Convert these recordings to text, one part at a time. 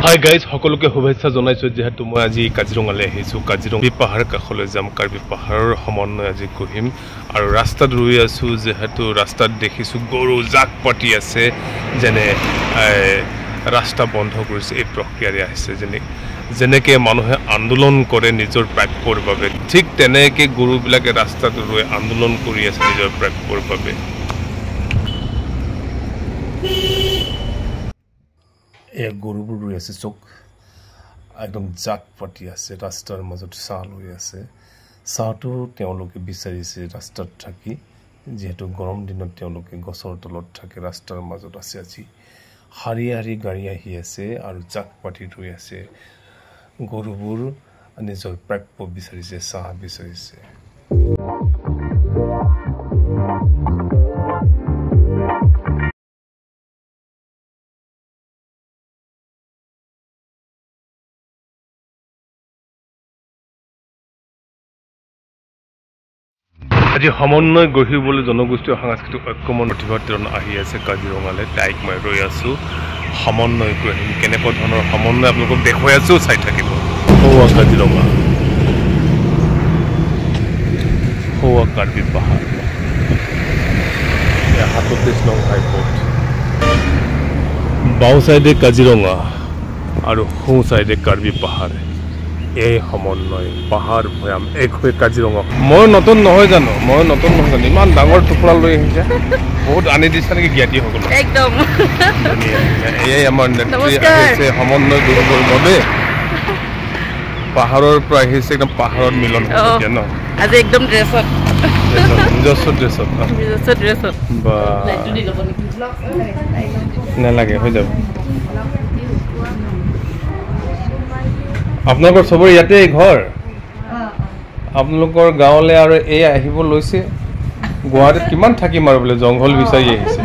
hi guys সকলোকে শুভেচ্ছা জনাইছো যেহেতু মই আজি কাজিৰঙালৈ আহিছো কাজিৰঙা পাহাৰ কাষলৈ যাম কাৰ্বি পাহাৰৰ সমন্বয় আজি কহিম আৰু ৰাস্তাত ৰৈ আছো যেহেতু ৰাস্তাত দেখিছো গৰু জাক পাতি আছে যেনে ৰাস্তা বন্ধ কৰিছে এই প্ৰক্ৰিয়াৰে আহিছে যেনেকৈ মানুহে আন্দোলন কৰে নিজৰ প্ৰাপ্যৰ বাবে ঠিক তেনেকৈ গৰুবিলাকে ৰাস্তাত ৰৈ আন্দোলন কৰি আছে নিজৰ প্ৰাপ্যৰ বাবে গৰুবোৰ ৰৈ আছে চোক একদম জাক পাতি আছে ৰাস্তাৰ মাজত চাহ লৈ আছে চাহটো তেওঁলোকে বিচাৰিছে ৰাস্তাত থাকি যেহেতু গৰম দিনত তেওঁলোকে গছৰ তলত থাকে ৰাস্তাৰ মাজত আছে আজি হাৰি হাৰি গাড়ী আহি আছে আৰু জাক পাতি ৰৈ আছে গৰুবোৰ নিজৰ প্ৰাপ্য বিচাৰিছে চাহ বিচাৰিছে আজি সমন্বয় গঢ়িবলৈ জনগোষ্ঠীয় সাংস্কৃতিক ঐক্যমন প্ৰতিভাতিৰণ আহি আছে কাজিৰঙালৈ তাইক মই ৰৈ আছো সমন্বয় গঢ়িম কেনেকুৱা ধৰণৰ সমন্বয় আপোনালোকক দেখুৱাই আছো চাই থাকিব হোৱা কাজিৰঙা হোৱা কাৰ্বি পাহাৰ হাততে নং হাইকোৰ্ট বাওঁ চাইডে কাজিৰঙা আৰু সোঁ চাইডে কাৰ্বি পাহাৰ এই সমন্বয় পাহাৰ ভৈয়াম এক হৈ কাজিৰঙা মই নতুন নহয় জানো ইমান ডাঙৰ টুকুৰা লৈ আহিছে বহুত আনি দিছে নেকি জ্ঞাতিসকল একদম এই আমাৰ নেত্ৰী আহিছে সমন্বয় কৰিবৰ বাবে পাহাৰৰ পৰা আহিছে একদম পাহাৰত মিলন হৈছে ন আজি একদম ড্ৰেছত নিজস্ব ড্ৰেছত বা নালাগে হৈ যাব আপোনালোকৰ সবৰে ইয়াতে ঘৰ আপোনালোকৰ গাঁৱলৈ আৰু এই আহিব লৈছে গুৱাহাটীত কিমান থাকিম আৰু বোলে জংঘল বিচাৰি আহিছে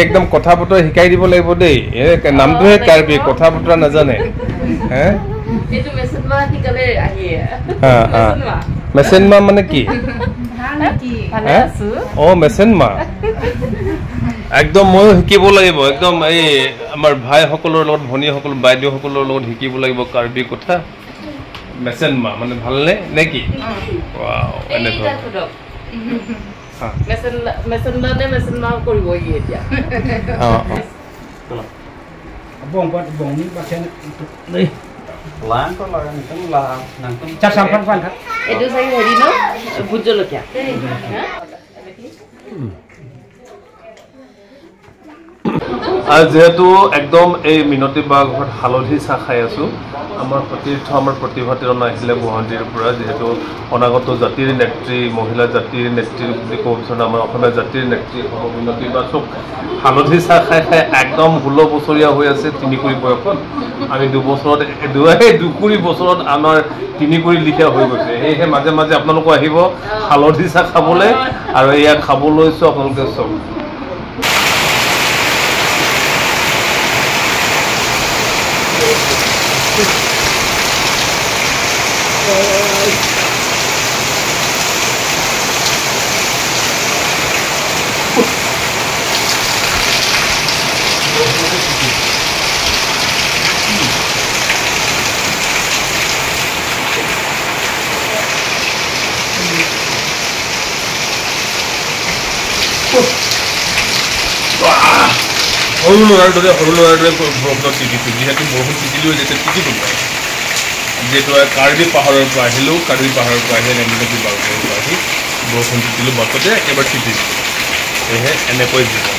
একদম কথা বতৰা শিকাই দিব লাগিব দেই নামটোহে কাৰ্বি কথা বতৰা নাজানে মেচেনমা মানে কি মেচেনমা একদম ময়ো শিকিব লাগিব একদম এই আমাৰ ভাইসকলৰ লগত ভনীসকল বাইদেউসকলৰ লগত শিকিব লাগিব কাৰ্বি কথা মেচেনমা মানে ভালনে নে কি আৰু যেহেতু একদম এই মিনতী বাঘৰত হালধি চাহ খাই আছো আমাৰ সতীৰ্থ আমাৰ প্ৰতিভাতিৰণ আহিলে গুৱাহাটীৰ পৰা যেহেতু অনাগত জাতিৰ নেত্ৰী মহিলা জাতিৰ নেত্ৰী বুলি ক'ব বিচাৰোঁ আমাৰ অসমীয়া জাতিৰ নেত্ৰী হ'ব মিনতী বাঘক হালধি চাহ খাই একদম 16 বছৰীয়া হৈ আছে 3 কুৰি বয়সত আমি 2 বছৰত 2 কুৰি বছৰত আমাৰ 3 কুৰি লিখা হৈ গৈছে সেয়েহে মাজে মাজে আপোনালোক আহিব হালধি চাহ খাবলৈ আৰু এয়া খাব লৈছো আপোনালোকে চব সৰু ল'ৰাৰ দৰে বৰষুণত তিতিছো যিহেতু বৰষুণ তিতিলেও যেতিয়া তিতিব পাৰে যিহেতু কাৰ্বি পাহাৰৰ পৰা আহিলোঁ কাৰ্বি পাহাৰৰ পৰা আহি মিনতী বাঘৰ পৰা আহি বৰষুণ তিতিলোঁ বাটতে একেবাৰে তিতিছোঁ সেয়েহে এনেকৈ জীৱন